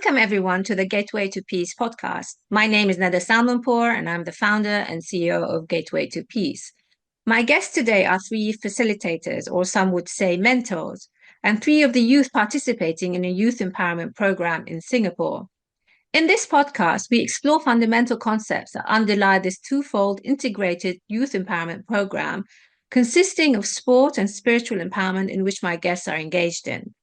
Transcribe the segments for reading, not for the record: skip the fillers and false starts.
Welcome everyone to the Gateway to Peace podcast. My name is Neda Salmanpour and I'm the founder and CEO of Gateway to Peace. My guests today are three facilitators, or some would say mentors, and three of the youth participating in a youth empowerment program in Singapore. In this podcast, we explore fundamental concepts that underlie this twofold integrated youth empowerment program consisting of sport and spiritual empowerment in which my guests are engaged in.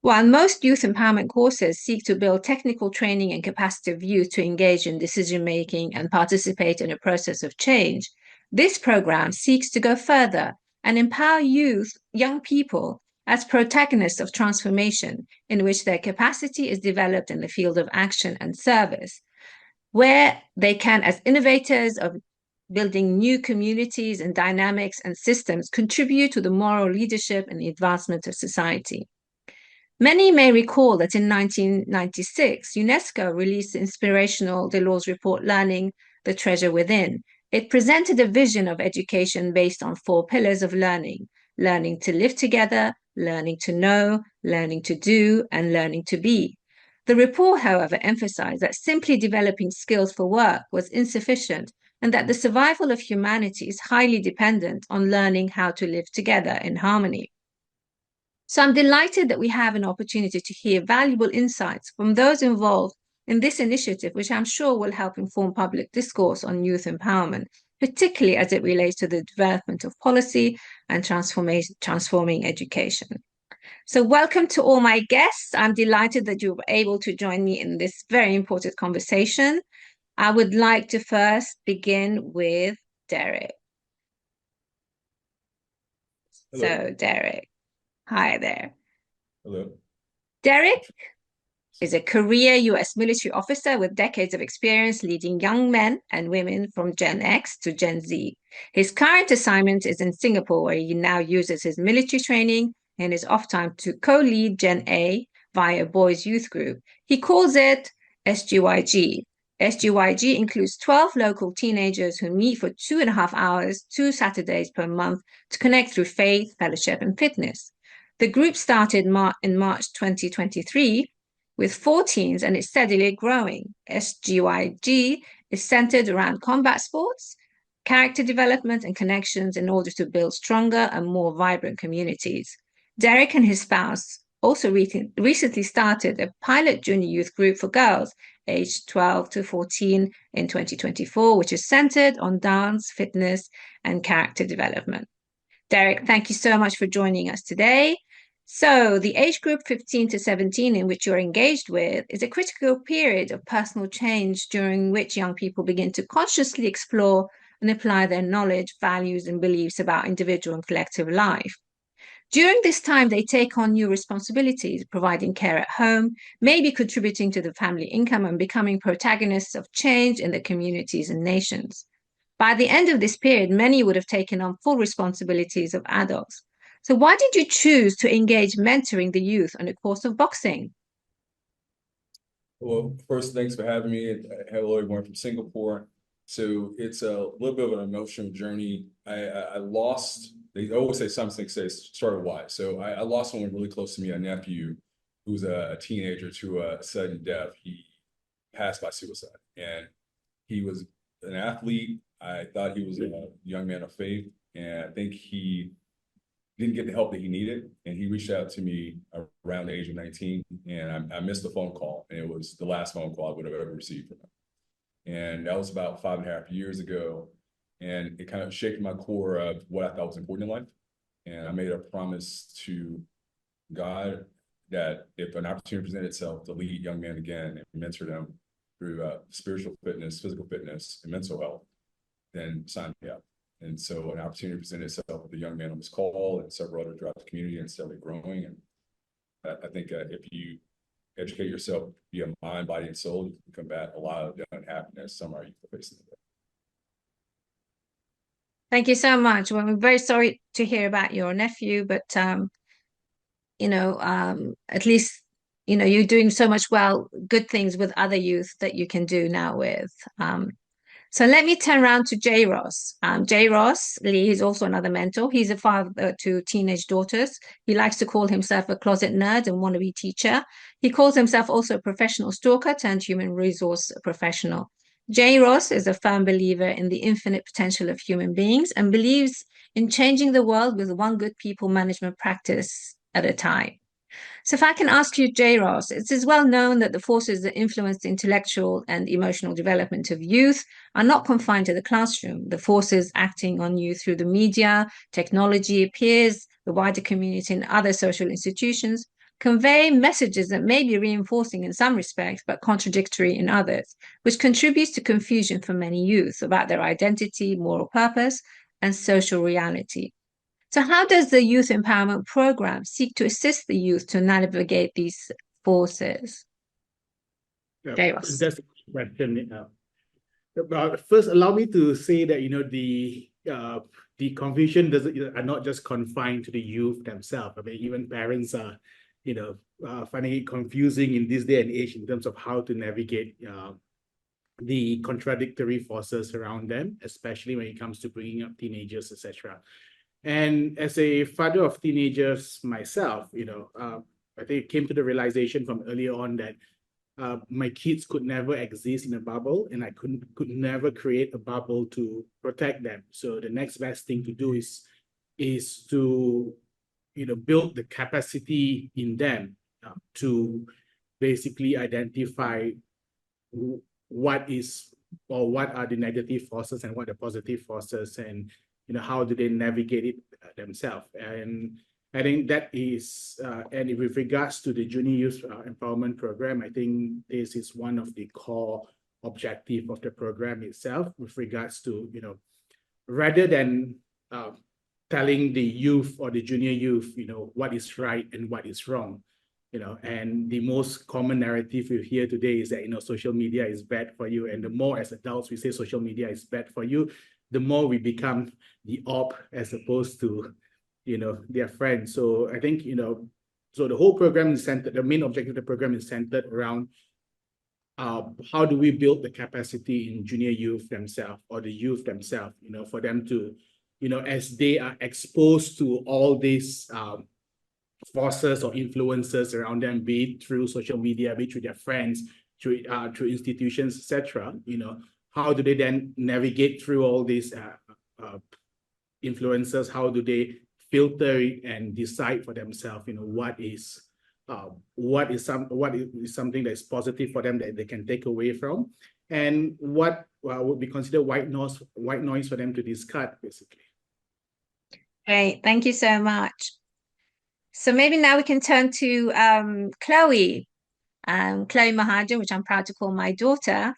While most youth empowerment courses seek to build technical training and capacity of youth to engage in decision making and participate in a process of change, this program seeks to go further and empower young people, as protagonists of transformation in which their capacity is developed in the field of action and service, where they can, as innovators of building new communities and dynamics and systems, contribute to the moral leadership and the advancement of society. Many may recall that in 1996, UNESCO released the inspirational Delors report, Learning the Treasure Within. It presented a vision of education based on four pillars of learning: learning to live together, learning to know, learning to do, and learning to be. The report, however, emphasized that simply developing skills for work was insufficient and that the survival of humanity is highly dependent on learning how to live together in harmony. So I'm delighted that we have an opportunity to hear valuable insights from those involved in this initiative, which I'm sure will help inform public discourse on youth empowerment, particularly as it relates to the development of policy and transforming education. So welcome to all my guests. I'm delighted that you were able to join me in this very important conversation. I would like to first begin with Derek. Hello. So Derek, hi there. Hello. Derek is a career US military officer with decades of experience leading young men and women from Gen X to Gen Z. His current assignment is in Singapore, where he now uses his military training and his off time to co-lead Gen A via a boys' youth group. He calls it SGYG. SGYG includes 12 local teenagers who meet for 2.5 hours, 2 Saturdays per month, to connect through faith, fellowship, and fitness. The group started in March 2023 with 4 teams and it's steadily growing. SGYG is centered around combat sports, character development, and connections in order to build stronger and more vibrant communities. Derek and his spouse also recently started a pilot junior youth group for girls aged 12 to 14 in 2024, which is centered on dance, fitness, and character development. Derek, thank you so much for joining us today. So, the age group 15 to 17 in which you're engaged with is a critical period of personal change during which young people begin to consciously explore and apply their knowledge, values, and beliefs about individual and collective life. During this time, they take on new responsibilities, providing care at home, maybe contributing to the family income, and becoming protagonists of change in their communities and nations. By the end of this period, many would have taken on full responsibilities of adults. So, why did you choose to engage mentoring the youth on a course of boxing? Well, first, thanks for having me. Hello, everyone from Singapore. So it's a little bit of an emotional journey. I lost, they always say something, say, start why. So I lost someone really close to me, a nephew, who's a teenager to a sudden death. He passed by suicide. And he was an athlete. I thought he was a young man of faith. And I think he didn't get the help that he needed. And he reached out to me around the age of 19. And I missed the phone call. And it was the last phone call I would have ever received from him. And that was about 5.5 years ago. And it kind of shaped my core of what I thought was important in life. And I made a promise to God that if an opportunity presented itself to lead young men again and mentor them through spiritual fitness, physical fitness, and mental health, then sign me up. And so an opportunity presented itself with a young man on this call and several other throughout the community, and steadily growing. And I think if you educate yourself via mind, body, and soul, you can combat a lot of the unhappiness some are facing today. Thank you so much. Well, I'm very sorry to hear about your nephew, but at least you're doing so much good things with other youth that you can do now with. So let me turn around to J. Ross. J. Ross Lee is also another mentor. He's a father to teenage daughters. He likes to call himself a closet nerd and wannabe teacher. He calls himself also a professional stalker turned human resource professional. J. Ross is a firm believer in the infinite potential of human beings and believes in changing the world with one good people management practice at a time. So, if I can ask you, J. Ross, it is well known that the forces that influence the intellectual and emotional development of youth are not confined to the classroom. The forces acting on youth through the media, technology, peers, the wider community, and other social institutions convey messages that may be reinforcing in some respects, but contradictory in others, which contributes to confusion for many youth about their identity, moral purpose, and social reality. So, how does the Youth Empowerment Program seek to assist the youth to navigate these forces? Jairus. That's a good question. First, allow me to say that the confusion are not just confined to the youth themselves. I mean, even parents are finding it confusing in this day and age in terms of how to navigate the contradictory forces around them, especially when it comes to bringing up teenagers, etc. And as a father of teenagers myself, I think it came to the realization from earlier on that my kids could never exist in a bubble, and I could never create a bubble to protect them. So the next best thing to do is to build the capacity in them to basically identify what are the negative forces and what are the positive forces, and how do they navigate it themselves. And I think that is, and with regards to the Junior Youth Empowerment Program, I think this is one of the core objectives of the program itself, with regards to, rather than telling the youth or the junior youth, what is right and what is wrong, and the most common narrative we hear today is that, social media is bad for you. And the more as adults we say social media is bad for you, the more we become the op as opposed to, their friends. So I think, so the whole program is centered, the main objective of the program is centered around how do we build the capacity in junior youth themselves or the youth themselves, for them to, as they are exposed to all these forces or influences around them, be it through social media, be it through their friends, through institutions, etc. How do they then navigate through all these influences? How do they filter it and decide for themselves, what is something that's positive for them that they can take away from, and what would be considered white noise for them to discard, basically. Great, thank you so much. So maybe now we can turn to Chloe. Chloe Mahajan, which I'm proud to call my daughter,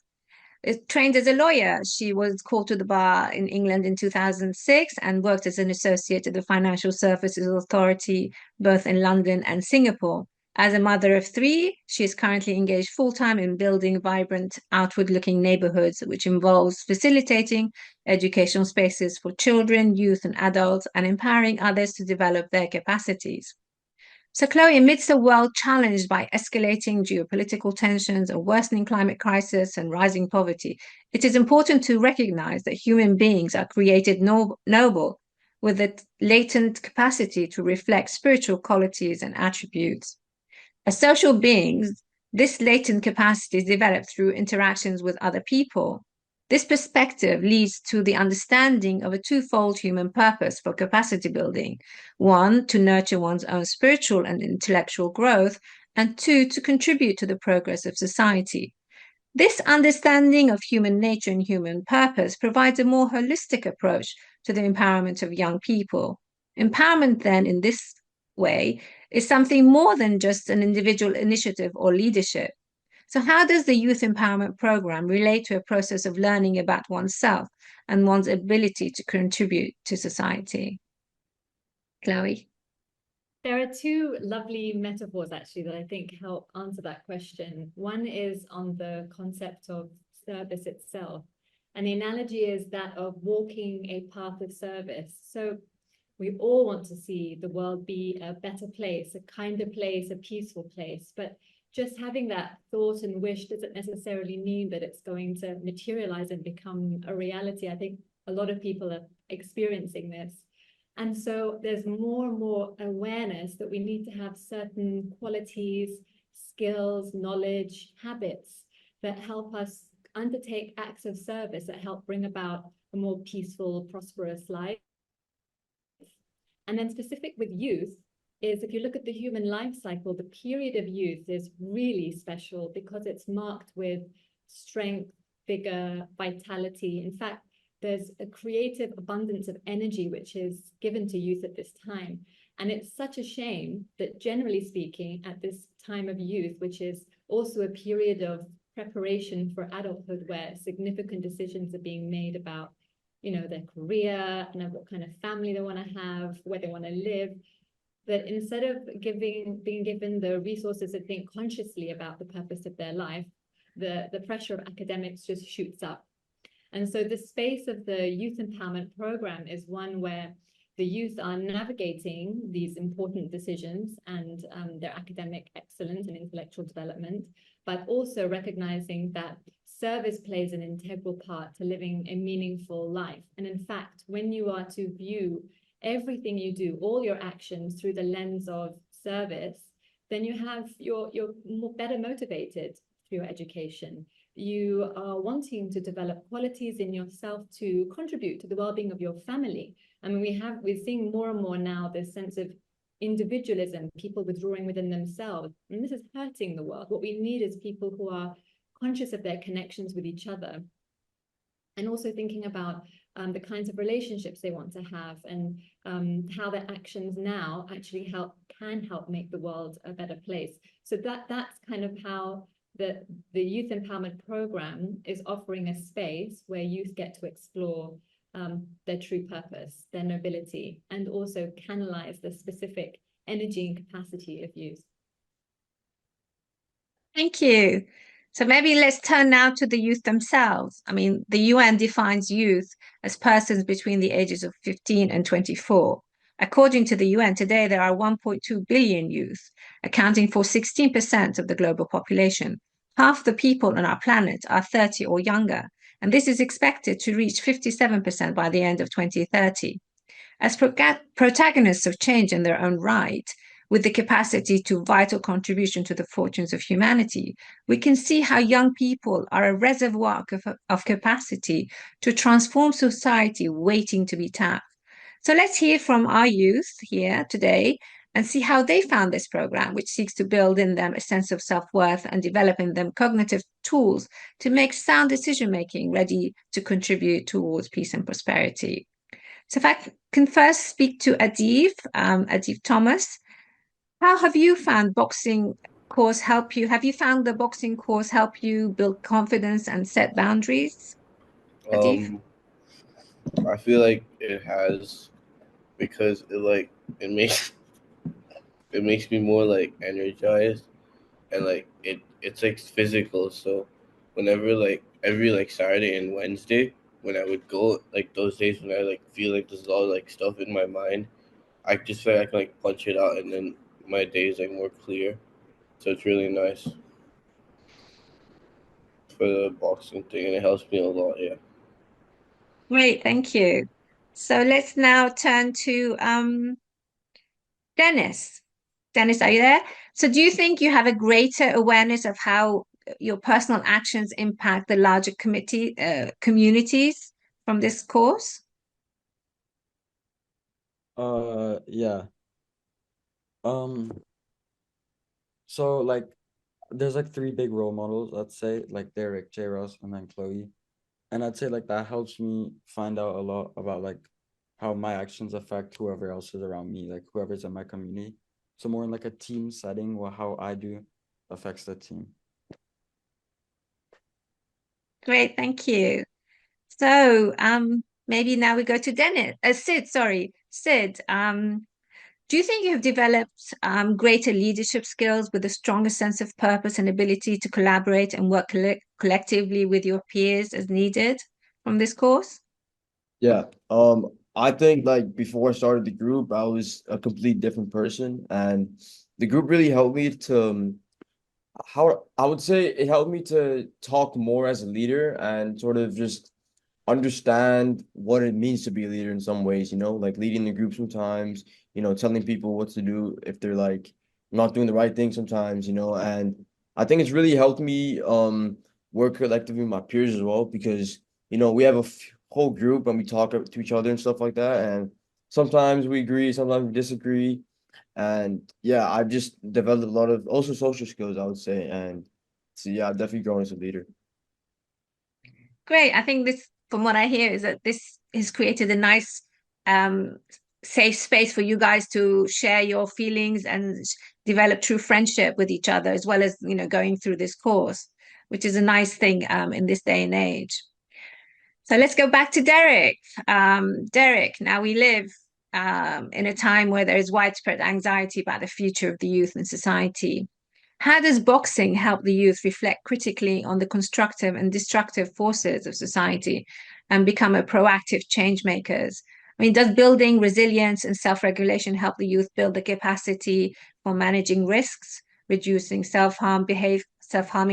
is trained as a lawyer. She was called to the bar in England in 2006 and worked as an associate at the Financial Services Authority, both in London and Singapore. As a mother of three, she is currently engaged full-time in building vibrant, outward-looking neighborhoods, which involves facilitating educational spaces for children, youth, and adults, and empowering others to develop their capacities. So, Chloe, amidst a world challenged by escalating geopolitical tensions, a worsening climate crisis, and rising poverty, it is important to recognize that human beings are created noble with a latent capacity to reflect spiritual qualities and attributes. As social beings, this latent capacity is developed through interactions with other people. This perspective leads to the understanding of a twofold human purpose for capacity building. One, to nurture one's own spiritual and intellectual growth, and two, to contribute to the progress of society. This understanding of human nature and human purpose provides a more holistic approach to the empowerment of young people. Empowerment, then, in this way, is something more than just an individual initiative or leadership. So, how does the Youth Empowerment Program relate to a process of learning about oneself and one's ability to contribute to society? Chloe? There are two lovely metaphors actually that I think help answer that question. One is on the concept of service itself. And the analogy is that of walking a path of service. So we all want to see the world be a better place, a kinder place, a peaceful place. But just having that thought and wish doesn't necessarily mean that it's going to materialize and become a reality. I think a lot of people are experiencing this. And so there's more and more awareness that we need to have certain qualities, skills, knowledge, habits that help us undertake acts of service that help bring about a more peaceful, prosperous life. And then specific with youth is, if you look at the human life cycle, the period of youth is really special because it's marked with strength, vigor, vitality. In fact, there's a creative abundance of energy which is given to youth at this time. And it's such a shame that, generally speaking, at this time of youth, which is also a period of preparation for adulthood, where significant decisions are being made about, their career and what kind of family they want to have, where they want to live, that instead of being given the resources to think consciously about the purpose of their life, the pressure of academics just shoots up. And so the space of the Youth Empowerment Program is one where the youth are navigating these important decisions and their academic excellence and intellectual development, but also recognizing that service plays an integral part to living a meaningful life. And in fact, when you are to view everything you do, all your actions, through the lens of service, then you're better motivated through your education. You are wanting to develop qualities in yourself to contribute to the well-being of your family. I mean, we're seeing more and more now this sense of individualism, people withdrawing within themselves, and this is hurting the world. What we need is people who are conscious of their connections with each other, and also thinking about the kinds of relationships they want to have, and how their actions now actually can help make the world a better place. So that's kind of how the Youth Empowerment Program is offering a space where youth get to explore their true purpose, their nobility, and also canalize the specific energy and capacity of youth. Thank you. So maybe let's turn now to the youth themselves. I mean, the UN defines youth as persons between the ages of 15 and 24. According to the UN, today there are 1.2 billion youth, accounting for 16% of the global population. Half the people on our planet are 30 or younger, and this is expected to reach 57% by the end of 2030. As protagonists of change in their own right, with the capacity to vital contribution to the fortunes of humanity, we can see how young people are a reservoir of capacity to transform society waiting to be tapped. So let's hear from our youth here today and see how they found this program, which seeks to build in them a sense of self-worth and develop in them cognitive tools to make sound decision-making ready to contribute towards peace and prosperity. So if I can first speak to Adib Thomas, how have you found boxing course help you? Have you found the boxing course help you build confidence and set boundaries, Adib? I feel like it has, because it makes me more energized, and it's physical. So whenever every Saturday and Wednesday, when I would go, those days when I feel like there's a lot of stuff in my mind, I just feel like I can punch it out, and then my day is more clear. So it's really nice for the boxing thing, and it helps me a lot. Yeah. Great, thank you. So let's now turn to Dennis. Dennis, are you there? So do you think you have a greater awareness of how your personal actions impact the larger communities from this course? Yeah. So there's three big role models, I'd say, Derek, J. Ross, and then Chloe. And I'd say that helps me find out a lot about how my actions affect whoever else is around me, whoever's in my community. So more in a team setting, or how I do affects the team. Great, thank you. So maybe now we go to Dennis. Sid, sorry. Sid, do you think you have developed greater leadership skills with a stronger sense of purpose and ability to collaborate and work collectively with your peers as needed from this course? Yeah. I think before I started the group, I was a complete different person, and the group really helped me to how I would say it helped me to talk more as a leader and sort of just understand what it means to be a leader in some ways, like leading the group sometimes, telling people what to do if they're like not doing the right thing sometimes, and I think it's really helped me work collectively with my peers as well because, we have a whole group and we talk to each other and stuff like that. And sometimes we agree, sometimes we disagree. And yeah, I've just developed a lot of also social skills, I would say. And so yeah, I've definitely grown as a leader. Great. I think this, from what I hear, is that this has created a nice, um, safe space for you guys to share your feelings and develop true friendship with each other, as well as, going through this course, which is a nice thing, in this day and age. So let's go back to Derek. Derek, now we live, in a time where there is widespread anxiety about the future of the youth and society. How does boxing help the youth reflect critically on the constructive and destructive forces of society and become a proactive change makers? I mean, does building resilience and self-regulation help the youth build the capacity for managing risks, reducing self-harming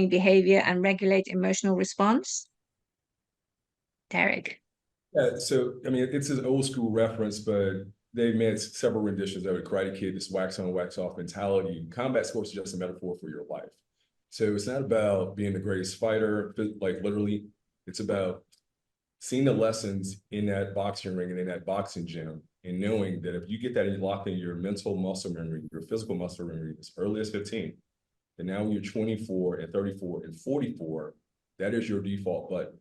behavior, and regulate emotional response? Derek. Yeah, so I mean, it's an old school reference, but they made several renditions of it. Karate Kid, this wax on, wax off mentality. Combat sports is just a metaphor for your life. So it's not about being the greatest fighter, like literally. It's about seeing the lessons in that boxing ring and in that boxing gym, and knowing that if you get that locked in your mental muscle memory, your physical muscle memory as early as 15, and now when you're 24 and 34 and 44, that is your default button.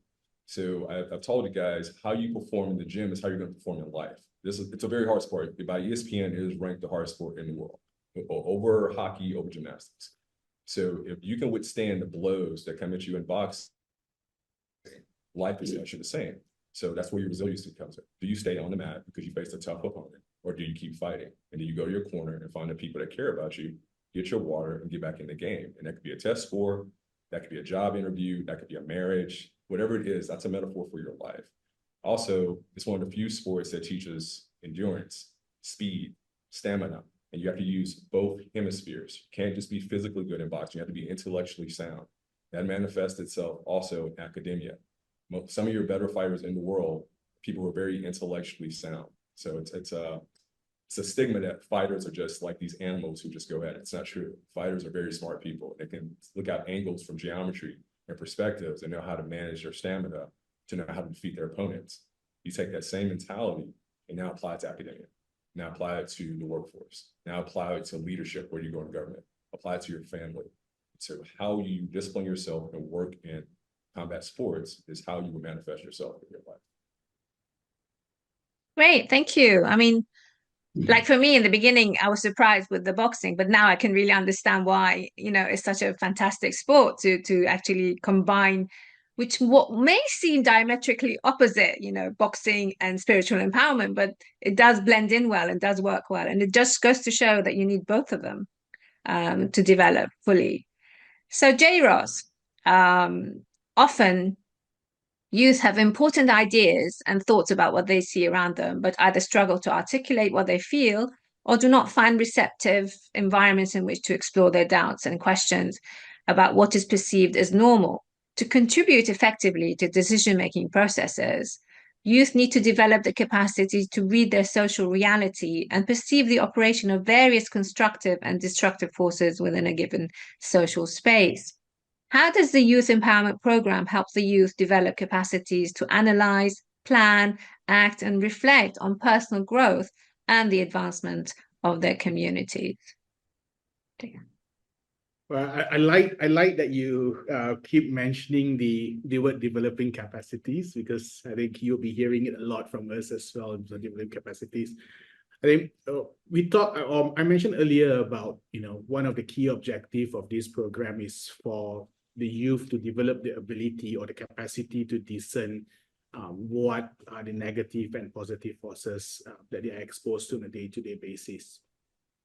So I've told you guys, how you perform in the gym is how you're going to perform in life. It's a very hard sport. By ESPN, it is ranked the hardest sport in the world, over hockey, over gymnastics. So if you can withstand the blows that come at you in boxing, life is actually the same. So that's where your resiliency comes in. Do you stay on the mat because you face a tough opponent, or do you keep fighting? And then you go to your corner and find the people that care about you, get your water, and get back in the game. And that could be a test score, that could be a job interview, that could be a marriage, whatever it is, that's a metaphor for your life. Also, it's one of the few sports that teaches endurance, speed, stamina, and you have to use both hemispheres. You can't just be physically good in boxing, you have to be intellectually sound. That manifests itself also in academia. Some of your better fighters in the world, people who are very intellectually sound. So it's a stigma that fighters are just like these animals who just go at it. It's not true. Fighters are very smart people. They can look out angles from geometry and perspectives and know how to manage their stamina to know how to defeat their opponents. You take that same mentality and now apply it to academia. Now apply it to the workforce. Now apply it to leadership where you go in government. Apply it to your family. So how you discipline yourself and work in combat sports is how you will manifest yourself in your life. Great, thank you. I mean, like for me in the beginning, I was surprised with the boxing, but now I can really understand why, it's such a fantastic sport to actually combine, which what may seem diametrically opposite, boxing and spiritual empowerment, but it does blend in well and does work well. And it just goes to show that you need both of them, to develop fully. So J. Ross, often youth have important ideas and thoughts about what they see around them, but either struggle to articulate what they feel or do not find receptive environments in which to explore their doubts and questions about what is perceived as normal. To contribute effectively to decision-making processes, youth need to develop the capacity to read their social reality and perceive the operation of various constructive and destructive forces within a given social space. How does the Youth Empowerment Program help the youth develop capacities to analyze, plan, act, and reflect on personal growth and the advancement of their communities? Well, I like that you keep mentioning the word developing capacities, because I think you'll be hearing it a lot from us as well in developing capacities. I think I mentioned earlier about, one of the key objectives of this program is for the youth to develop the ability or the capacity to discern what are the negative and positive forces that they are exposed to on a day-to-day basis.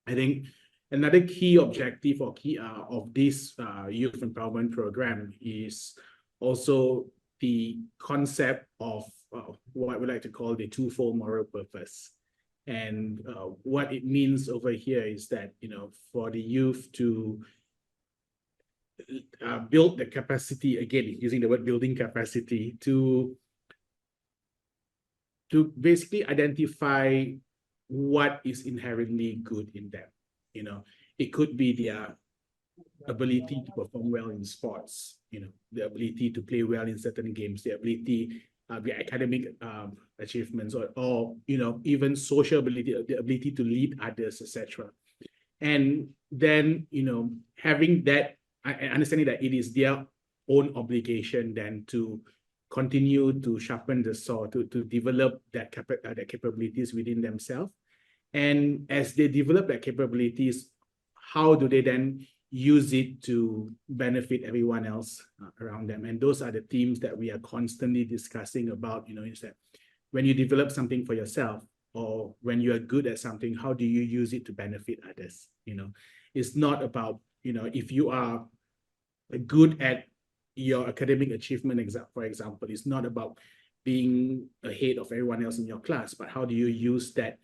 I think another key objective or key of this youth empowerment program is also the concept of what we like to call the twofold moral purpose. And what it means over here is that, for the youth to build the capacity, again, using the word building capacity, to basically identify what is inherently good in them. You know, it could be their ability to perform well in sports, you know, the ability to play well in certain games, the ability, the academic achievements, or you know, even social ability, the ability to lead others, etc. And then, you know, having that, understanding that it is their own obligation then to continue to sharpen the saw, to develop that capabilities within themselves. And as they develop their capabilities, how do they then use it to benefit everyone else around them? And those are the themes that we are constantly discussing about, you know, is that when you develop something for yourself, or when you are good at something, how do you use it to benefit others? You know, it's not about, you know, if you are good at your academic achievement, for example, it's not about being ahead of everyone else in your class, but how do you use that,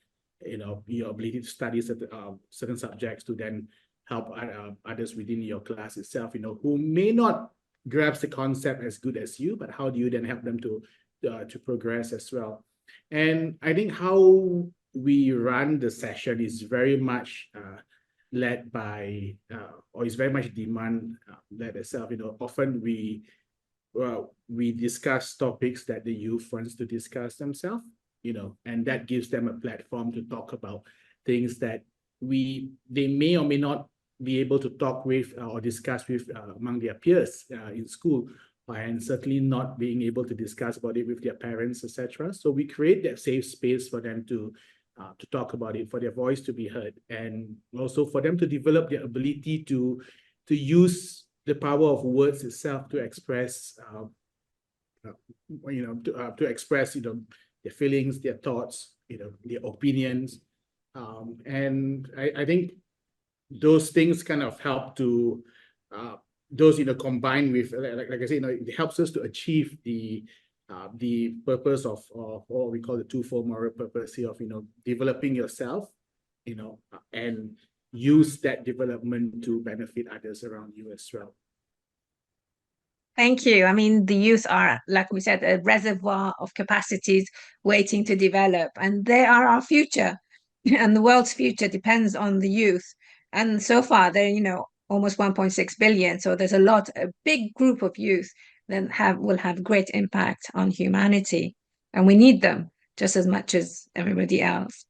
you know, your ability to study certain subjects to then help others within your class itself, you know, who may not grasp the concept as good as you, but how do you then help them to progress as well? And I think how we run the session is very much led by, or is very much demand led itself. You know, often we discuss topics that the youth wants to discuss themselves, you know, and that gives them a platform to talk about things that they may or may not be able to talk with or discuss with among their peers in school, and certainly not being able to discuss about it with their parents, etc. So we create that safe space for them to talk about it, for their voice to be heard, and also for them to develop their ability to use the power of words itself to express, you know, to express, you know, their feelings, their thoughts, you know, their opinions, and I think those things kind of help to those, you know, combined with, like I say, you know, it helps us to achieve the purpose of what we call the twofold moral purpose here of, you know, developing yourself, you know, and use that development to benefit others around you as well. Thank you. I mean, the youth are, like we said, a reservoir of capacities waiting to develop, and they are our future. And the world's future depends on the youth. And so far, they're, you know, almost 1.6 billion. So there's a big group of youth that will have great impact on humanity. And we need them just as much as everybody else.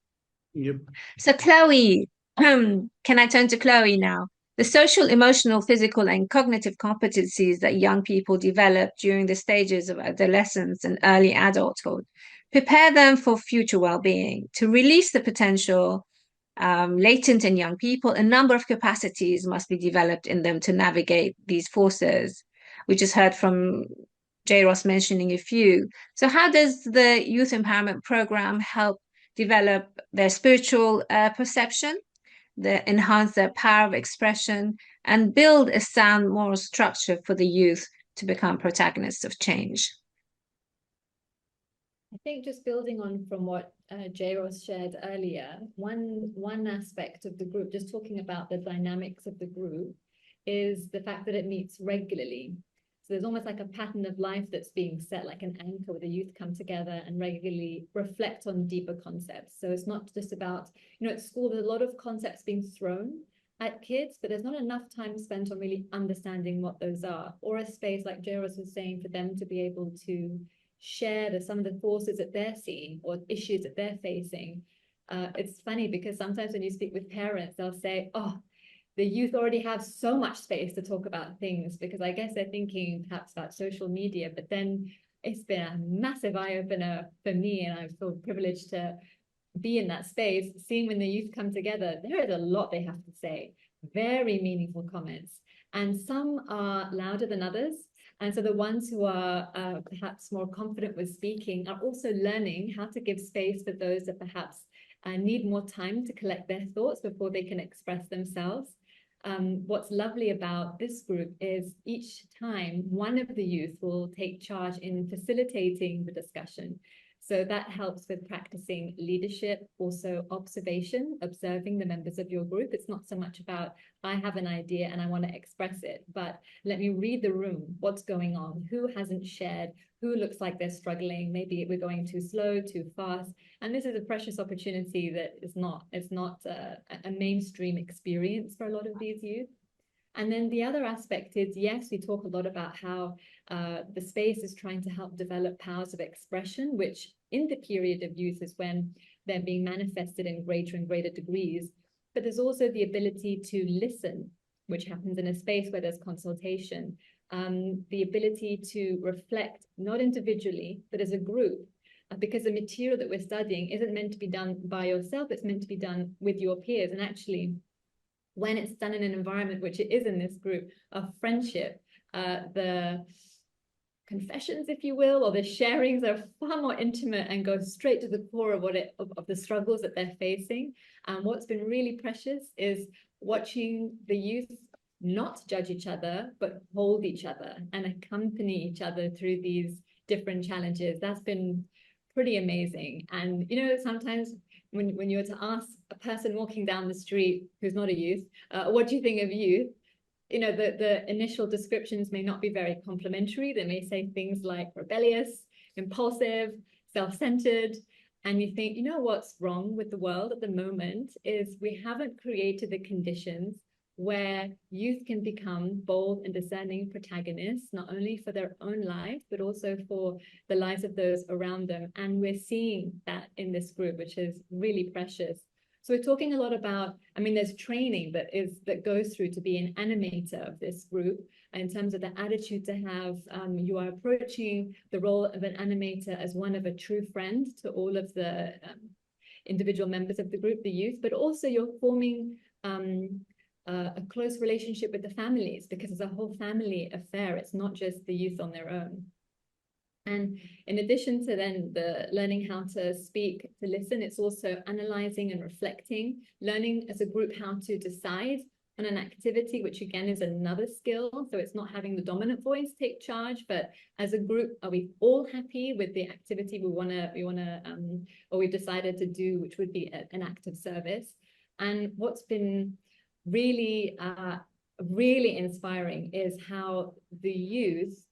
Yep. So Chloe, can I turn to Chloe now? The social, emotional, physical, and cognitive competencies that young people develop during the stages of adolescence and early adulthood prepare them for future well-being. To release the potential latent in young people, a number of capacities must be developed in them to navigate these forces. We just heard from J. Ross mentioning a few. So how does the Youth Empowerment Program help develop their spiritual perception, enhance their power of expression, and build a sound moral structure for the youth to become protagonists of change? I think just building on from what J. Ross shared earlier, one aspect of the group, just talking about the dynamics of the group, is the fact that it meets regularly. So there's almost like a pattern of life that's being set, like an anchor where the youth come together and regularly reflect on deeper concepts. So it's not just about, you know, at school, there's a lot of concepts being thrown at kids, but there's not enough time spent on really understanding what those are, or a space, like Jairus was saying, for them to be able to share some of the forces that they're seeing or issues that they're facing. It's funny because sometimes when you speak with parents, they'll say, oh, the youth already have so much space to talk about things, because I guess they're thinking perhaps about social media, but then it's been a massive eye-opener for me, and I feel privileged to be in that space, seeing when the youth come together, there is a lot they have to say, very meaningful comments, and some are louder than others. And so the ones who are perhaps more confident with speaking are also learning how to give space for those that perhaps need more time to collect their thoughts before they can express themselves. What's lovely about this group is each time one of the youth will take charge in facilitating the discussion. So that helps with practicing leadership, also observation, observing the members of your group. It's not so much about, I have an idea and I want to express it, but let me read the room, what's going on, who hasn't shared, who looks like they're struggling, maybe we're going too slow, too fast. And this is a precious opportunity that it's not a mainstream experience for a lot of these youth. And then the other aspect is, yes, we talk a lot about how the space is trying to help develop powers of expression, which in the period of youth is when they're being manifested in greater and greater degrees. But there's also the ability to listen, which happens in a space where there's consultation, the ability to reflect, not individually, but as a group. Because the material that we're studying isn't meant to be done by yourself, it's meant to be done with your peers. And actually, when it's done in an environment, which it is in this group, of friendship, the confessions, if you will, or the sharings are far more intimate and go straight to the core of of the struggles that they're facing. And what's been really precious is watching the youth not judge each other, but hold each other and accompany each other through these different challenges. That's been pretty amazing. And, you know, sometimes when you were to ask a person walking down the street who's not a youth, what do you think of youth? You know, the initial descriptions may not be very complimentary. They may say things like rebellious, impulsive, self-centered. And you think, you know, what's wrong with the world at the moment is we haven't created the conditions where youth can become bold and discerning protagonists, not only for their own life, but also for the lives of those around them. And we're seeing that in this group, which is really precious. So we're talking a lot about, I mean, there's training that goes through to be an animator of this group in terms of the attitude to have. You are approaching the role of an animator as one of a true friend to all of the individual members of the group, the youth, but also you're forming a close relationship with the families, because it's a whole family affair. It's not just the youth on their own. And in addition to then the learning how to speak, to listen, it's also analyzing and reflecting, learning as a group how to decide on an activity, which again is another skill. So it's not having the dominant voice take charge, but as a group, are we all happy with the activity or we've decided to do, which would be an act of service. And what's been really inspiring is how the youth,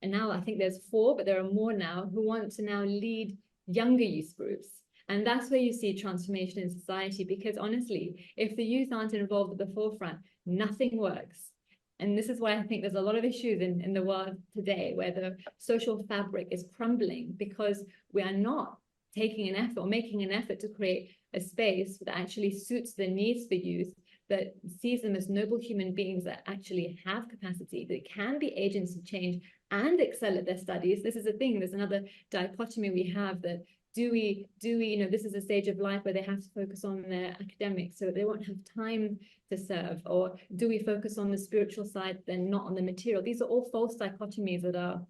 and now I think there's 4, but there are more now, who want to now lead younger youth groups. And that's where you see transformation in society, because honestly, if the youth aren't involved at the forefront, nothing works. And this is why I think there's a lot of issues in the world today, where the social fabric is crumbling, because we are not taking an effort or making an effort to create a space that actually suits the needs for youth, that sees them as noble human beings that actually have capacity, that can be agents of change and excel at their studies. This is a thing, there's another dichotomy we have, that do we, you know, this is a stage of life where they have to focus on their academics, so they won't have time to serve, or do we focus on the spiritual side, then not on the material? These are all false dichotomies that are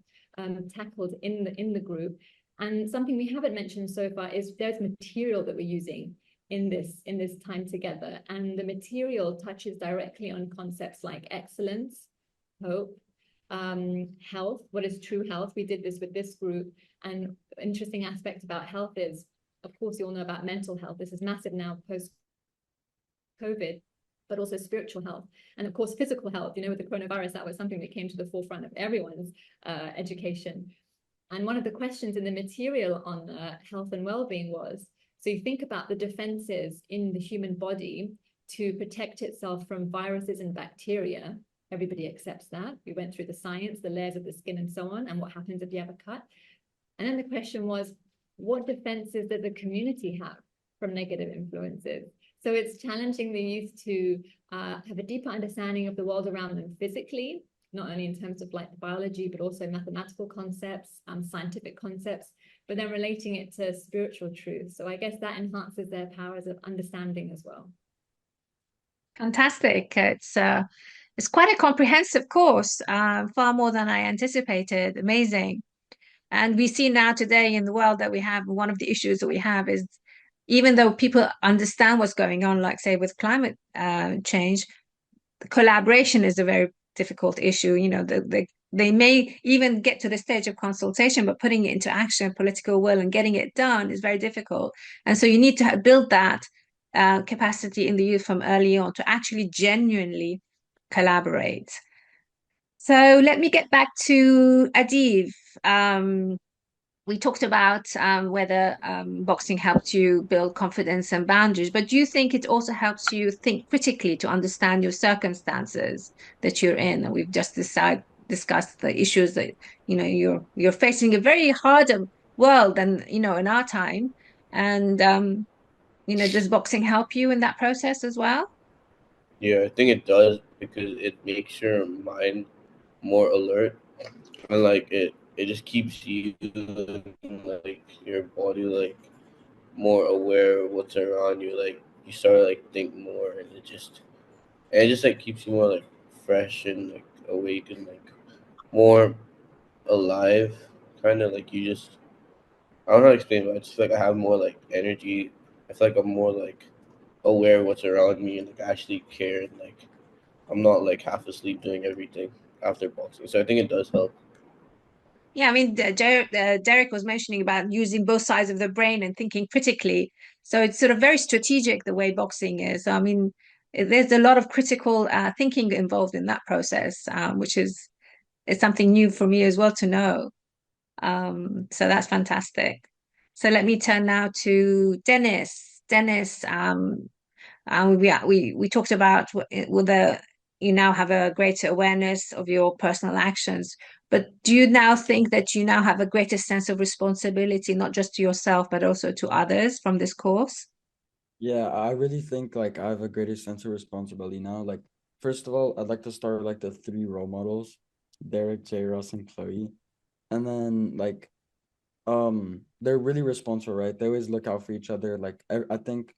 tackled in the group. And something we haven't mentioned so far is there's material that we're using in this time together, and the material touches directly on concepts like excellence, hope, health. What is true health? We did this with this group. And interesting aspect about health is, of course, you all know about mental health. This is massive now post COVID, but also spiritual health, and of course physical health. You know, with the coronavirus, that was something that came to the forefront of everyone's education. And one of the questions in the material on health and well-being was, so you think about the defenses in the human body to protect itself from viruses and bacteria. Everybody accepts that. We went through the science, the layers of the skin and so on, and what happens if you have a cut. And then the question was, what defenses does the community have from negative influences? So it's challenging the youth to have a deeper understanding of the world around them physically, not only in terms of like biology, but also mathematical concepts, scientific concepts, but then relating it to spiritual truth. So I guess that enhances their powers of understanding as well. Fantastic. It's quite a comprehensive course, far more than I anticipated. Amazing. And we see now today in the world that we have, one of the issues that we have is, even though people understand what's going on, like say with climate change, the collaboration is a very difficult issue. You know, the they may even get to the stage of consultation, but putting it into action, political will, and getting it done is very difficult. And so you need to build that capacity in the youth from early on to actually genuinely collaborate. So let me get back to Adiv. We talked about whether boxing helped you build confidence and boundaries, but do you think it also helps you think critically to understand your circumstances that you're in? And we've just discussed the issues that you're facing a very harder world than in our time. And does boxing help you in that process as well? Yeah, I think it does because it makes your mind more alert, and like it just keeps you like your body like more aware of what's around you. Like you start to like think more, and it just like keeps you more like fresh and like awake and like more alive. Kind of like you just I don't know how to explain it, but I just feel like I have more like energy. I feel like I'm more like aware of what's around me and like actually care, and like I'm not like half asleep doing everything after boxing. So I think it does help. Yeah, I mean, Derek was mentioning about using both sides of the brain and thinking critically. So it's sort of very strategic the way boxing is. I mean, there's a lot of critical thinking involved in that process, which is something new for me as well to know. So that's fantastic. So let me turn now to Dennis. Dennis, we talked about whether you now have a greater awareness of your personal actions, but do you now think that you now have a greater sense of responsibility, not just to yourself, but also to others from this course? Yeah, I really think like I have a greater sense of responsibility now. Like, first of all, I'd like to start with like the three role models, Derek, J. Ross, and Chloe. And then like they're really responsible, right? They always look out for each other. Like I think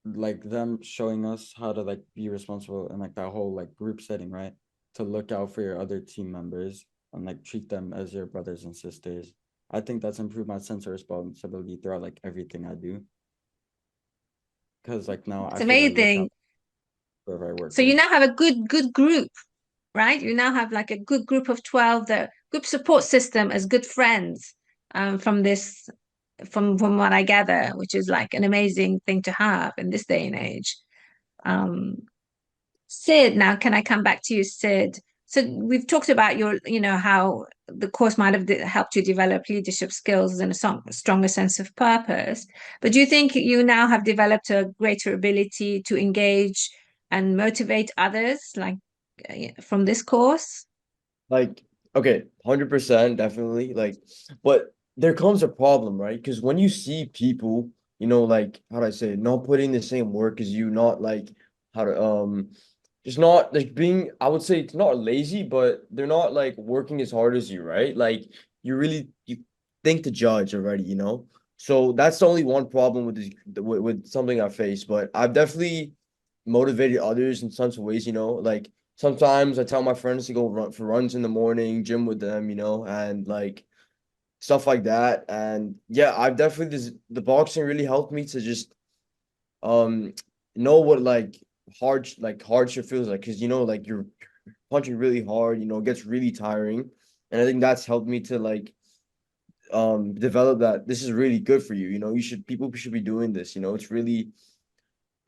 like them showing us how to like be responsible in like that whole like group setting, right? To look out for your other team members and like treat them as your brothers and sisters. I think that's improved my sense of responsibility throughout like everything I do. Because like now I It's feel I look amazing. out for whoever I work So you with. now have a good group, right? You now have like a good group of 12, the group support system as good friends from this from what I gather, which is like an amazing thing to have in this day and age. Um, Sid, now can I come back to you, Sid? So we've talked about how the course might have helped you develop leadership skills and a stronger sense of purpose. But do you think you now have developed a greater ability to engage and motivate others, like from this course? Like, okay, 100% definitely. Like, but there comes a problem, right? Because when you see people, like how do I say it, not putting the same work as you, not like how to just not like being, I would say it's not lazy, but they're not like working as hard as you, right? Like you think to judge already. So that's the only one problem with this with something I face, but I've definitely motivated others in such ways. Like sometimes I tell my friends to go run for runs in the morning, gym with them, and like stuff like that. And yeah, I've definitely the boxing really helped me to just um know what like hardship feels like, because like you're punching really hard, it gets really tiring. And I think that's helped me to like develop that this is really good for you. People should be doing this. It's really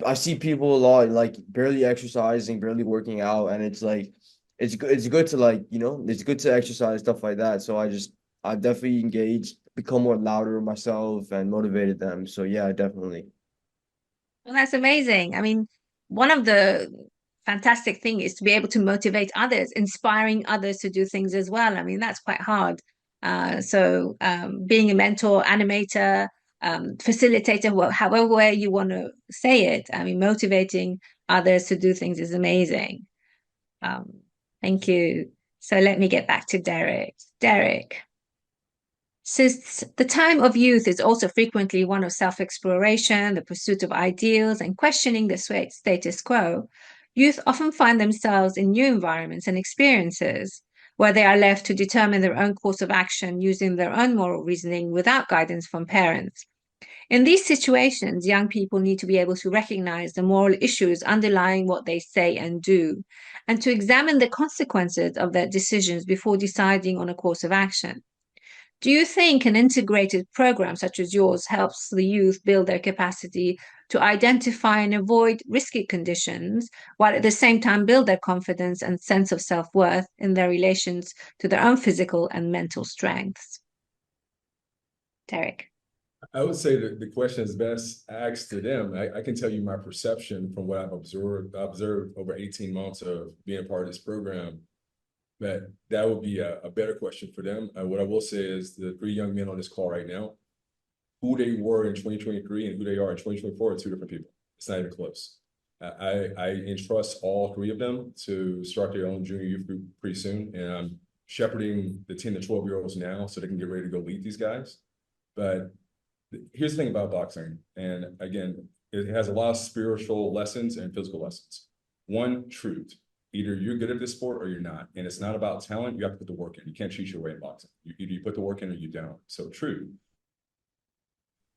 I see people a lot like barely exercising, barely working out, and it's like it's good to like, it's good to exercise, stuff like that. So I definitely engaged, become more louder myself and motivated them. So yeah, definitely. Well, that's amazing. I mean, one of the fantastic thing is to be able to motivate others, inspiring others to do things as well. I mean, that's quite hard. Being a mentor, animator, facilitator, however way you want to say it, I mean, motivating others to do things is amazing. Um, thank you. So let me get back to Derek. Derek. Since the time of youth is also frequently one of self exploration, the pursuit of ideals, and questioning the status quo, youth often find themselves in new environments and experiences where they are left to determine their own course of action using their own moral reasoning without guidance from parents. In these situations, young people need to be able to recognize the moral issues underlying what they say and do, and to examine the consequences of their decisions before deciding on a course of action. Do you think an integrated program such as yours helps the youth build their capacity to identify and avoid risky conditions, while at the same time build their confidence and sense of self-worth in their relations to their own physical and mental strengths? Derek. I would say that the question is best asked to them. I can tell you my perception from what I've observed over 18 months of being a part of this program, that would be a better question for them. What I will say is the 3 young men on this call right now, who they were in 2023 and who they are in 2024 are 2 different people. It's not even close. I entrust all 3 of them to start their own junior youth group pretty soon. And I'm shepherding the 10 to 12-year-olds now so they can get ready to go lead these guys. But here's the thing about boxing. And again, it has a lot of spiritual lessons and physical lessons. One, truth. Either you're good at this sport or you're not. And it's not about talent. You have to put the work in. You can't cheat your way in boxing. Either you put the work in or you don't. So true.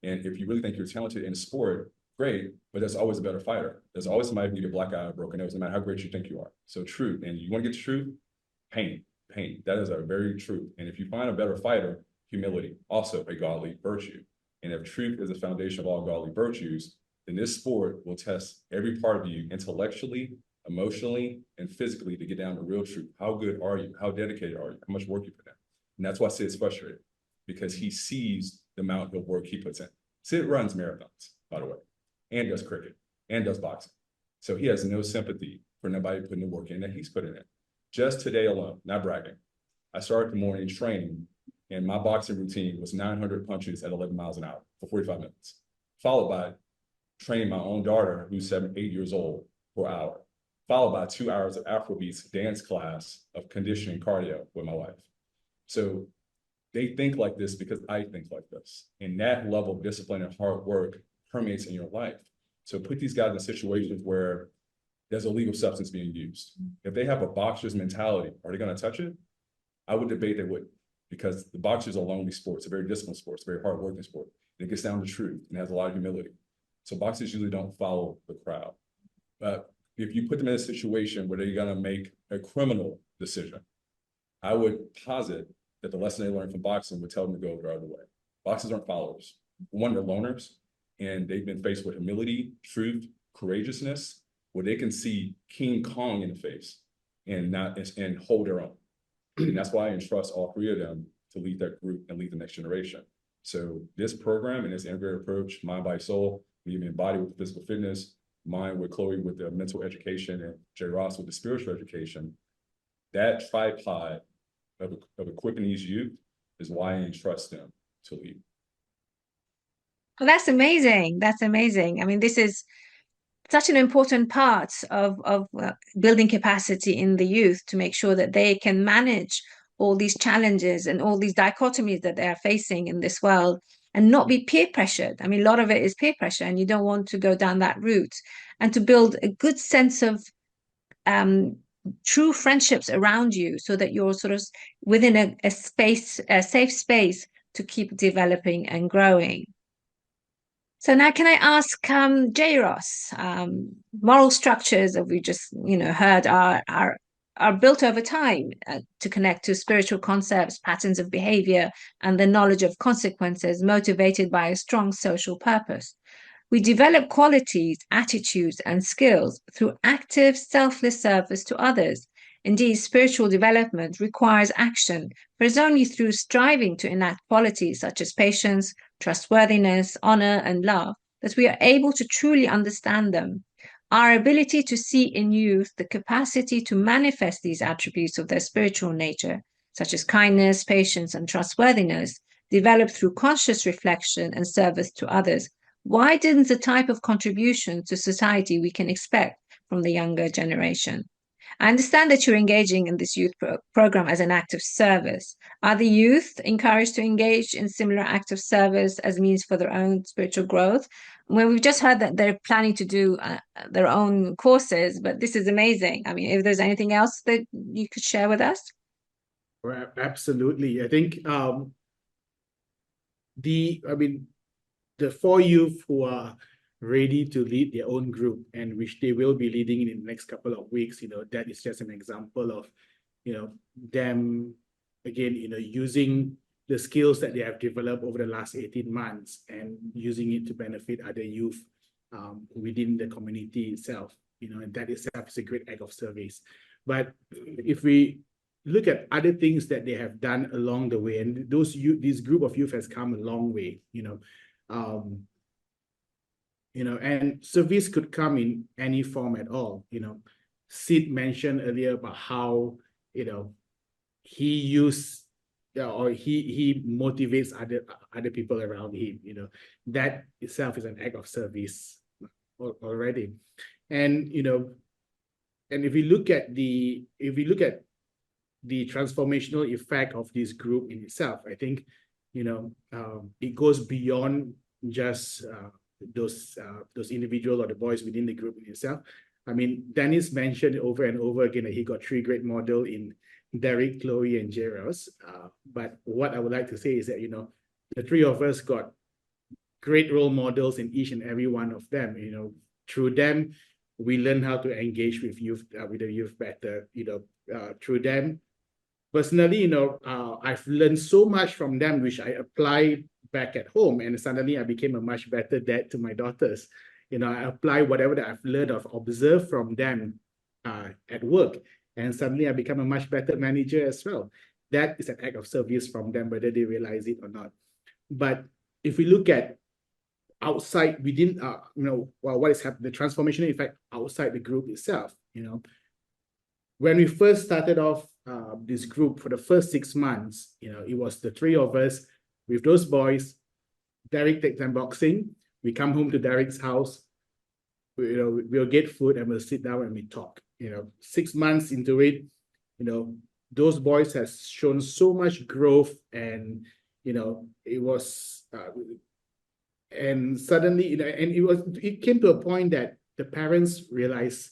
And if you really think you're talented in sport, great, but there's always a better fighter. There's always somebody who need a black eye or broken nose, no matter how great you think you are. So truth. And you want to get to truth? Pain. That is a very truth. And if you find a better fighter, humility, also a godly virtue. And if truth is the foundation of all godly virtues, then this sport will test every part of you intellectually, emotionally, and physically to get down to real truth. How good are you? How dedicated are you? How much work you put in? And that's why Sid's frustrated, because he sees the amount of work he puts in. Sid runs marathons, by the way, and does cricket, and does boxing. So he has no sympathy for nobody putting the work in that he's putting in. Just today alone, not bragging, I started the morning training, and my boxing routine was 900 punches at 11 miles an hour for 45 minutes, followed by training my own daughter, who's 8 years old, for an hour, followed by 2 hours of Afrobeats dance class of conditioning cardio with my wife. So they think like this because I think like this. And that level of discipline and hard work permeates in your life. So put these guys in situations where there's illegal substance being used. If they have a boxer's mentality, are they going to touch it? I would debate they wouldn't, because the boxers are lonely sports, a very disciplined sport, it's a very hardworking sport. And it gets down to truth and has a lot of humility. So boxers usually don't follow the crowd. But if you put them in a situation where they're going to make a criminal decision, I would posit that the lesson they learned from boxing would tell them to go the other way. Boxers aren't followers. One, they're loners, and they've been faced with humility, truth, courageousness, where they can see King Kong in the face and hold their own. And that's why I entrust all 3 of them to lead that group and lead the next generation. So this program and this integrated approach, mind, body, soul, me and body with the physical fitness, mine with Chloe with the mental education, and J. Ross with the spiritual education, that tripod of equipping these youth is why I entrust them to lead. Well, that's amazing. That's amazing. I mean, this is such an important part of building capacity in the youth to make sure that they can manage all these challenges and all these dichotomies that they are facing in this world and not be peer pressured. I mean, a lot of it is peer pressure, and you don't want to go down that route, and to build a good sense of true friendships around you so that you're sort of within a safe space to keep developing and growing. So now, can I ask J. Ross? Moral structures that we just heard are built over time to connect to spiritual concepts, patterns of behavior, and the knowledge of consequences motivated by a strong social purpose. We develop qualities, attitudes, and skills through active, selfless service to others. Indeed, spiritual development requires action, for it's only through striving to enact qualities such as patience, trustworthiness, honor, and love that we are able to truly understand them. Our ability to see in youth the capacity to manifest these attributes of their spiritual nature, such as kindness, patience, and trustworthiness, developed through conscious reflection and service to others, widens the type of contribution to society we can expect from the younger generation. I understand that you're engaging in this youth program as an act of service. Are the youth encouraged to engage in similar acts of service as means for their own spiritual growth? Well, we've just heard that they're planning to do their own courses, but this is amazing. I mean, if there's anything else that you could share with us? Absolutely. I think the the 4 youth who are ready to lead their own group, and which they will be leading in the next couple of weeks, that is just an example of, them, again, using the skills that they have developed over the last 18 months and using it to benefit other youth within the community itself, and that itself is a great act of service. But if we look at other things that they have done along the way, and this group of youth has come a long way, and service could come in any form at all. Sid mentioned earlier about how, he used or he motivates other people around him. That itself is an act of service already. And and if we look at the transformational effect of this group in itself, I think it goes beyond just those individuals or the boys within the group in itself. I mean, Dennis mentioned over and over again that he got 3 great models in Derek, Chloe, and Delors. But what I would like to say is that, the 3 of us got great role models in each and every one of them. Through them, we learn how to engage with the youth better. Through them, personally, I've learned so much from them, which I applied back at home, and suddenly I became a much better dad to my daughters. I apply whatever that I've learned or observed from them at work, and suddenly I become a much better manager as well. That is an act of service from them, whether they realize it or not. But if we look at outside, within, what is happening, the transformational effect outside the group itself, when we first started off this group for the first 6 months, it was the 3 of us with those boys. Derek takes them boxing. We come home to Derek's house. We'll get food and we'll sit down and we talk. 6 months into it, those boys have shown so much growth, and it was and suddenly, and it came to a point that the parents realized,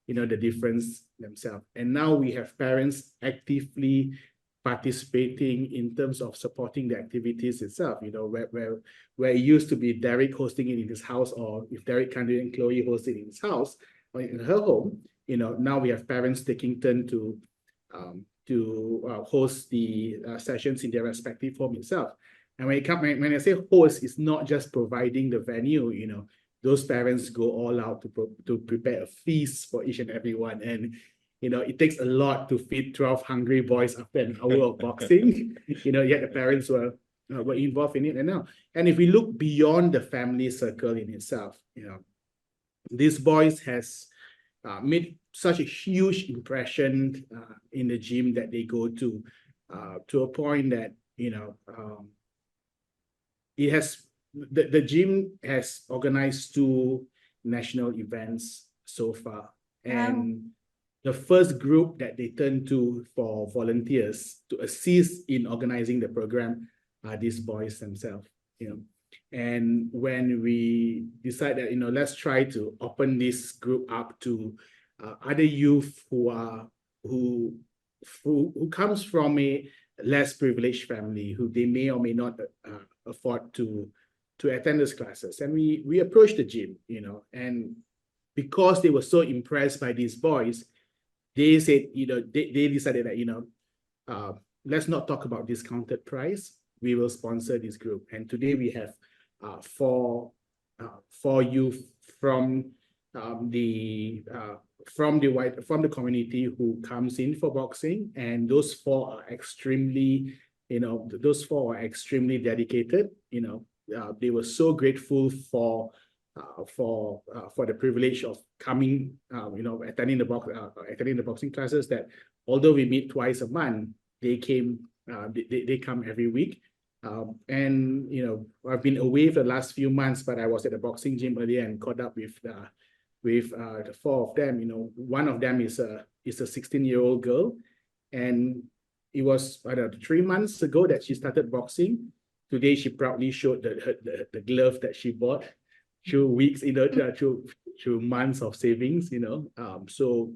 the difference themselves. And now we have parents actively participating in terms of supporting the activities itself, where it used to be Derek hosting it in his house, or if Derek can't do it, Chloe hosting it in his house or in her home. Now we have parents taking turn to host the sessions in their respective home itself. And when I say host, it's not just providing the venue. Those parents go all out to prepare a feast for each and every one. And it takes a lot to feed 12 hungry boys after an hour of boxing. Yet the parents were involved in it. And if we look beyond the family circle in itself, these boys has made such a huge impression in the gym that they go to a point that it has the gym has organized 2 national events so far, and the first group that they turn to for volunteers to assist in organizing the program are these boys themselves. And when we decide that let's try to open this group up to other youth who comes from a less privileged family, who they may or may not afford to attend those classes, and we approached the gym, and because they were so impressed by these boys, they said, they decided that let's not talk about discounted price. We will sponsor this group, and today we have 4 youth from the community who comes in for boxing, and those 4 are extremely dedicated. They were so grateful for the privilege of coming, attending the boxing classes, that although we meet twice a month, they come every week. And I've been away for the last few months, but I was at the boxing gym earlier and caught up with the 4 of them. One of them is a 16-year-old girl, and it was 3 months ago that she started boxing. Today she proudly showed the glove that she bought through weeks, through months of savings. So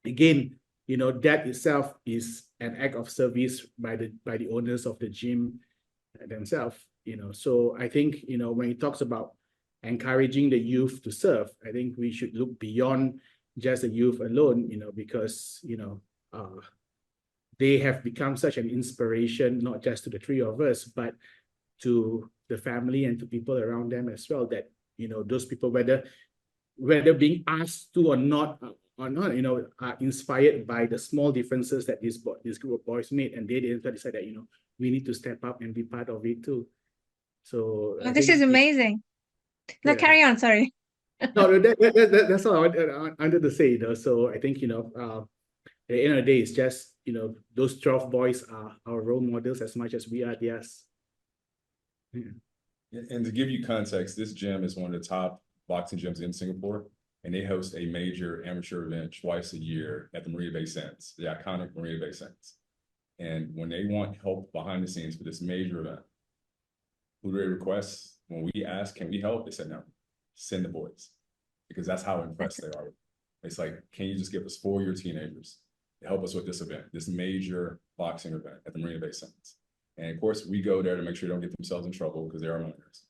again, that itself is an act of service by the owners of the gym, themselves, So I think, when he talks about encouraging the youth to serve, I think we should look beyond just the youth alone, because, they have become such an inspiration, not just to the three of us, but to the family and to people around them as well, that, those people, whether being asked to or not, are inspired by the small differences that this group of boys made, and they decide that, we need to step up and be part of it too. So Oh, this is amazing. No, yeah. carry on, sorry. No, that's all I wanted to say, So I think, at the end of the day, it's just, those 12 boys are our role models as much as we are theirs. Yeah. And to give you context, this gym is one of the top boxing gyms in Singapore, and they host a major amateur event twice a year at the Marina Bay Sands, the iconic Marina Bay Sands. And when they want help behind the scenes for this major event, who do they request? When we ask, can we help? They said, no, send the boys, because that's how impressed they are. It's like, can you just give us 4 of your teenagers to help us with this event, this major boxing event at the Marina Bay Sands? And of course, we go there to make sure they don't get themselves in trouble because they are minors.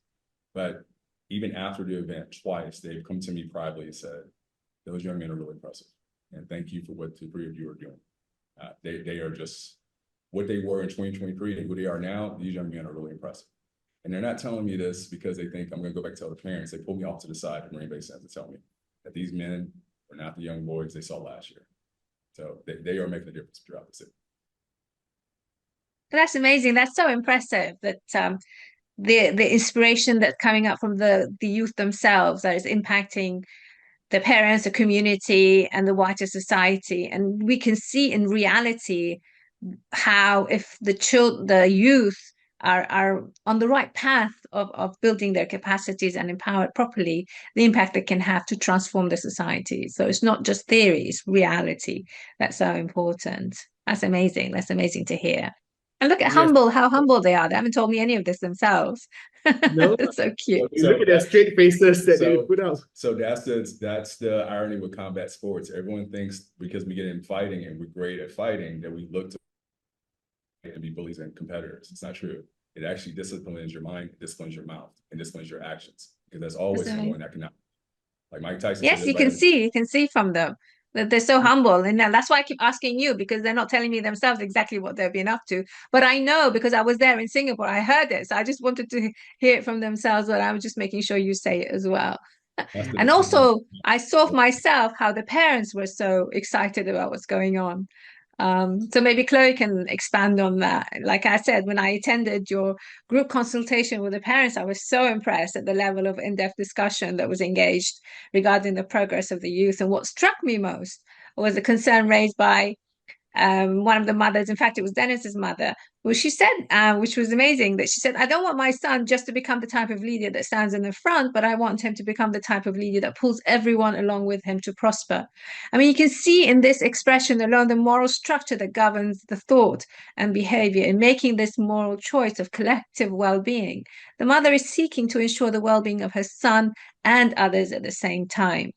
But even after the event, twice, they've come to me privately and said, those young men are really impressive. And thank you for what the 3 of you are doing. They are just what they were in 2023 and who they are now. These young men are really impressive. And they're not telling me this because they think I'm going to go back and tell the parents. They pull me off to the side at Marina Bay Sands to tell me that these men are not the young boys they saw last year. So they are making a difference throughout the city. That's amazing. That's so impressive that the inspiration that's coming up from the youth themselves that is impacting the parents, the community, and the wider society. And we can see in reality how if the youth are on the right path of building their capacities and empowered properly, the impact they can have to transform the society. So it's not just theory, it's reality. That's so important. That's amazing. That's amazing to hear. And look at Yes. how humble they are. They haven't told me any of this themselves. No. It's so cute. Look at their straight faces that they put out. So that's the irony with combat sports. Everyone thinks because we get in fighting and we're great at fighting that we look to and be bullies and competitors. It's not true. It actually disciplines your mind, disciplines your mouth, and disciplines your actions. Because there's always someone that can, like Mike Tyson. Yes, you can see from them that they're so humble. And that's why I keep asking you, because they're not telling me themselves exactly what they've been up to. But I know because I was there in Singapore, I heard it. So I just wanted to hear it from themselves, but I was just making sure you say it as well. And also, I saw for myself how the parents were so excited about what's going on. So maybe Chloe can expand on that. Like I said, when I attended your group consultation with the parents, I was so impressed at the level of in-depth discussion that was engaged regarding the progress of the youth. And what struck me most was the concern raised by one of the mothers. In fact, it was Dennis's mother. Well, she said, which was amazing, that she said, I don't want my son just to become the type of leader that stands in the front, but I want him to become the type of leader that pulls everyone along with him to prosper. I mean, you can see in this expression alone the moral structure that governs the thought and behavior in making this moral choice of collective well-being. The mother is seeking to ensure the well-being of her son and others at the same time.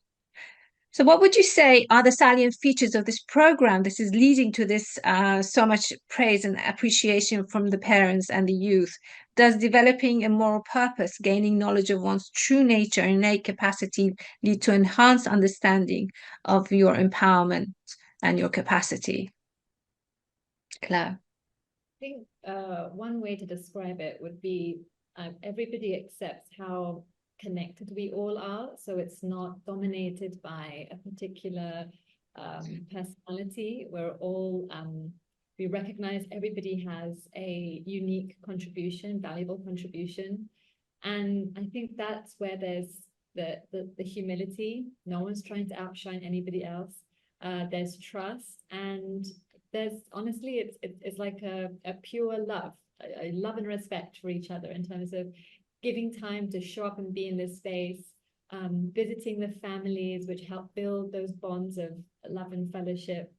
So what would you say are the salient features of this program? This is leading to this so much praise and appreciation from the parents and the youth. Does developing a moral purpose, gaining knowledge of one's true nature and innate capacity lead to enhanced understanding of your empowerment and your capacity? Claire. I think one way to describe it would be everybody accepts how connected we all are, so it's not dominated by a particular personality. We're all we recognize everybody has a unique contribution, valuable contribution, and I think that's where there's the humility. No one's trying to outshine anybody else. There's trust, and there's honestly it's like a pure love, a love and respect for each other in terms of giving time to show up and be in this space, visiting the families, which help build those bonds of love and fellowship.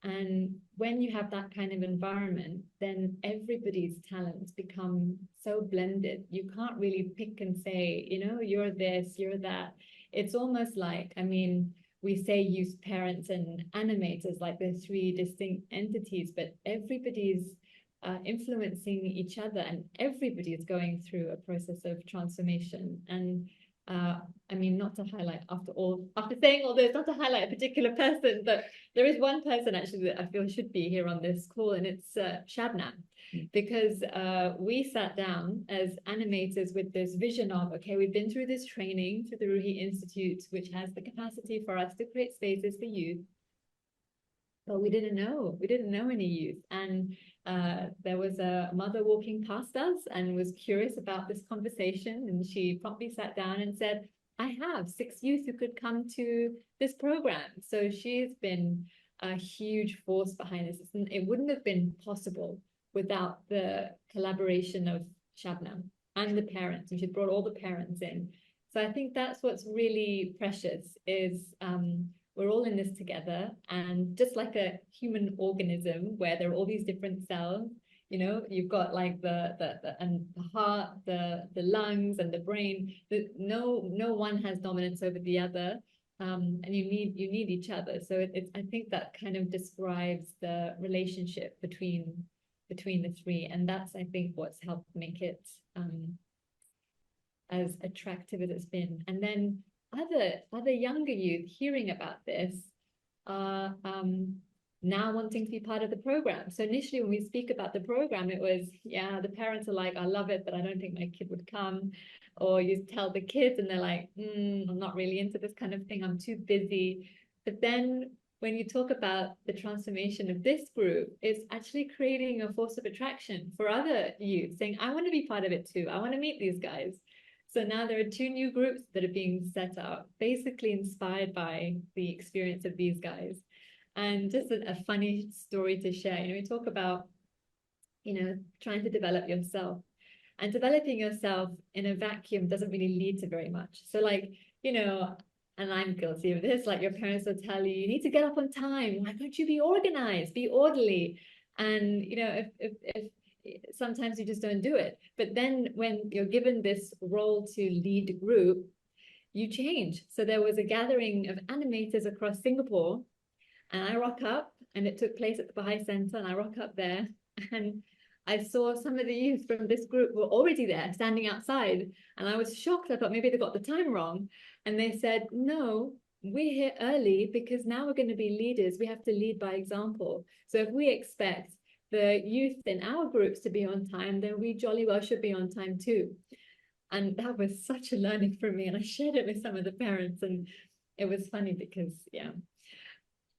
And when you have that kind of environment, then everybody's talents become so blended. You can't really pick and say, you're this, you're that. It's almost like, I mean, we say youth parents and animators like they're 3 distinct entities, but everybody's influencing each other, and everybody is going through a process of transformation. And I mean, not to highlight after saying all this, not to highlight a particular person, but there is one person actually that I feel should be here on this call, and it's Shabnam, because we sat down as animators with this vision of, okay, we've been through this training through the Ruhi Institute, which has the capacity for us to create spaces for youth. But we didn't know any youth. And there was a mother walking past us and was curious about this conversation. And she promptly sat down and said, I have 6 youth who could come to this program. So she's been a huge force behind this. And it wouldn't have been possible without the collaboration of Shabnam and the parents. And she brought all the parents in. So I think that's what's really precious is we're all in this together, and just like a human organism where there are all these different cells, you know, you've got like the heart, the lungs, and the brain. No one has dominance over the other, and you need each other. So I think that kind of describes the relationship between the three, and that's, I think, what's helped make it as attractive as it's been. And then other younger youth hearing about this are now wanting to be part of the program. So initially when we speak about the program, it was, yeah, the parents are like, I love it, but I don't think my kid would come. Or you tell the kids and they're like, I'm not really into this kind of thing, I'm too busy. But then when you talk about the transformation of this group, it's actually creating a force of attraction for other youth, saying, I want to be part of it too, I want to meet these guys. So now there are 2 new groups that are being set up, basically inspired by the experience of these guys. And just a funny story to share, you know, we talk about, you know, trying to develop yourself, and developing yourself in a vacuum doesn't really lead to very much. So like, you know, and I'm guilty of this, like your parents will tell you, you need to get up on time. Why can't you be organized, be orderly? And, you know, if sometimes you just don't do it. But then when you're given this role to lead a group, you change. So there was a gathering of animators across Singapore, and I rock up, and it took place at the Baha'i Center, and I rock up there, and I saw some of the youth from this group were already there, standing outside, and I was shocked. I thought maybe they got the time wrong. And they said, no, we're here early because now we're going to be leaders. We have to lead by example. So if we expect the youth in our groups to be on time, then we jolly well should be on time too. And that was such a learning for me. And I shared it with some of the parents, and it was funny because, yeah,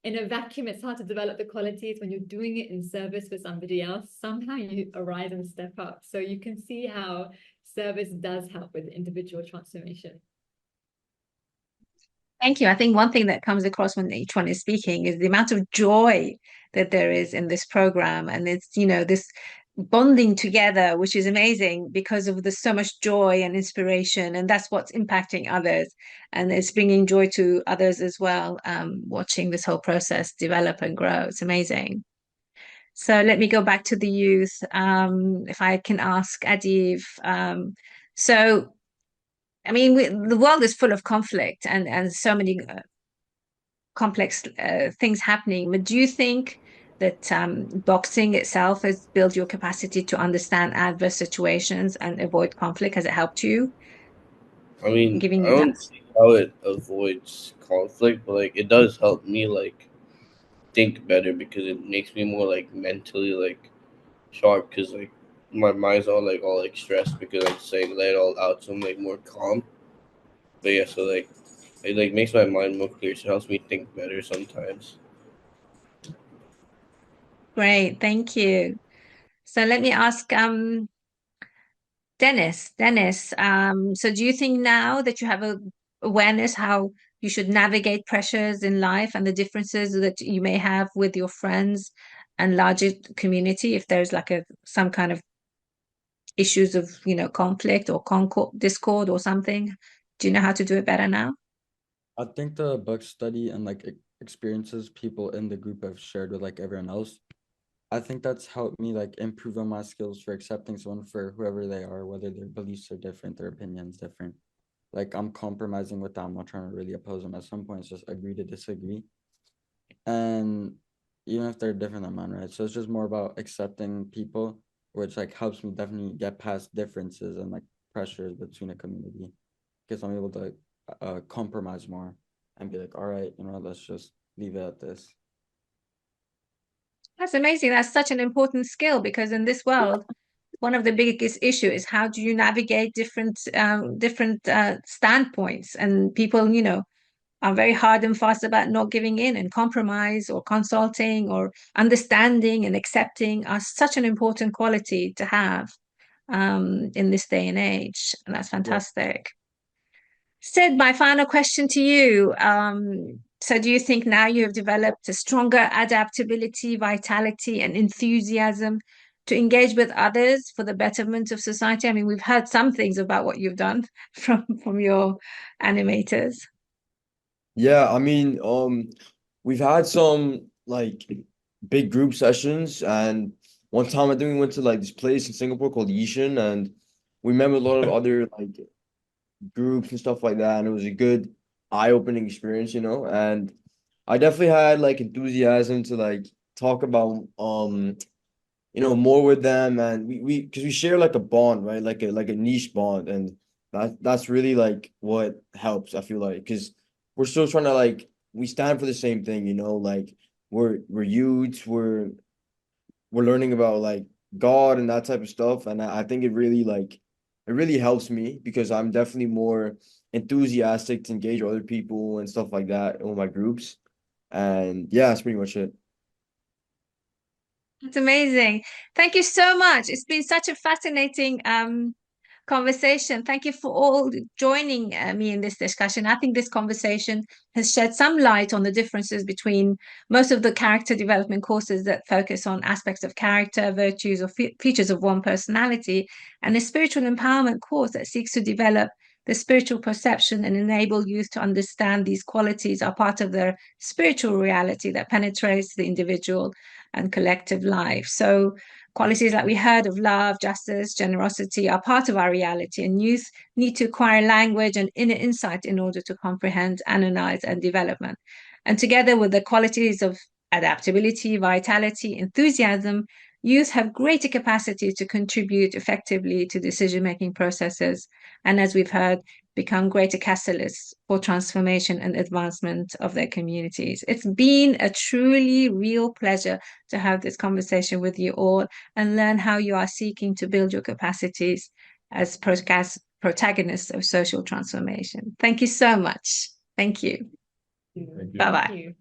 in a vacuum, it's hard to develop the qualities. When you're doing it in service for somebody else, somehow you arise and step up. So you can see how service does help with individual transformation. Thank you. I think one thing that comes across when each one is speaking is the amount of joy that there is in this program. And it's, you know, this bonding together, which is amazing because of the so much joy and inspiration. And that's what's impacting others. And it's bringing joy to others as well, watching this whole process develop and grow. It's amazing. So let me go back to the youth. If I can ask Adib, so I mean, the world is full of conflict and so many complex things happening. But do you think that boxing itself has built your capacity to understand adverse situations and avoid conflict? Has it helped you, I mean, giving I you that? don't see how it avoids conflict, but like it does help me like think better because it makes me more like mentally like sharp because like my mind's all like stressed because I'm saying let it all out, so I'm like more calm. But yeah, so like it like makes my mind more clear, so it helps me think better sometimes. Great, thank you. So let me ask Dennis, so do you think now that you have a awareness how you should navigate pressures in life and the differences that you may have with your friends and larger community, if there's like some kind of issues of, you know, conflict or discord or something? Do you know how to do it better now? I think the book study and like experiences people in the group have shared with like everyone else, I think that's helped me like improve on my skills for accepting someone for whoever they are, whether their beliefs are different, their opinions different. Like I'm compromising with them, I'm not trying to really oppose them. At some points, just agree to disagree. And even if they're different than mine, right? So it's just more about accepting people, which like helps me definitely get past differences and like pressures between a community, because I'm able to compromise more and be like, all right, let's just leave it at this. That's amazing. That's such an important skill because in this world, one of the biggest issue is how do you navigate different standpoints, and people, are very hard and fast about not giving in, and compromise or consulting or understanding and accepting are such an important quality to have in this day and age. And that's Yeah. fantastic. Sid, my final question to you. So do you think now you have developed a stronger adaptability, vitality, and enthusiasm to engage with others for the betterment of society? I mean, we've heard some things about what you've done from your animators. Yeah, I mean, we've had some like big group sessions, and one time I think we went to like this place in Singapore called Yishan, and we met with a lot of other like groups and stuff like that, and it was a good eye-opening experience, and I definitely had like enthusiasm to like talk about more with them, and we because we share like a bond, right? Like a niche bond, and that's really like what helps, I feel like, because we're still trying to like we stand for the same thing, like we're youths, we're learning about like God and that type of stuff. And I think it really helps me because I'm definitely more enthusiastic to engage other people and stuff like that in my groups. And yeah, that's pretty much it. It's amazing. Thank you so much. It's been such a fascinating conversation. Thank you for all joining me in this discussion. I think this conversation has shed some light on the differences between most of the character development courses that focus on aspects of character, virtues, or features of one personality, and a spiritual empowerment course that seeks to develop the spiritual perception and enable youth to understand these qualities are part of their spiritual reality that penetrates the individual and collective life. So qualities like we heard of love, justice, generosity are part of our reality, and youth need to acquire language and inner insight in order to comprehend, analyze, and development. And together with the qualities of adaptability, vitality, enthusiasm, youth have greater capacity to contribute effectively to decision-making processes. And as we've heard, become greater catalysts for transformation and advancement of their communities. It's been a truly real pleasure to have this conversation with you all and learn how you are seeking to build your capacities as protagonists of social transformation. Thank you so much. Thank you. Thank you. Bye-bye. Thank you.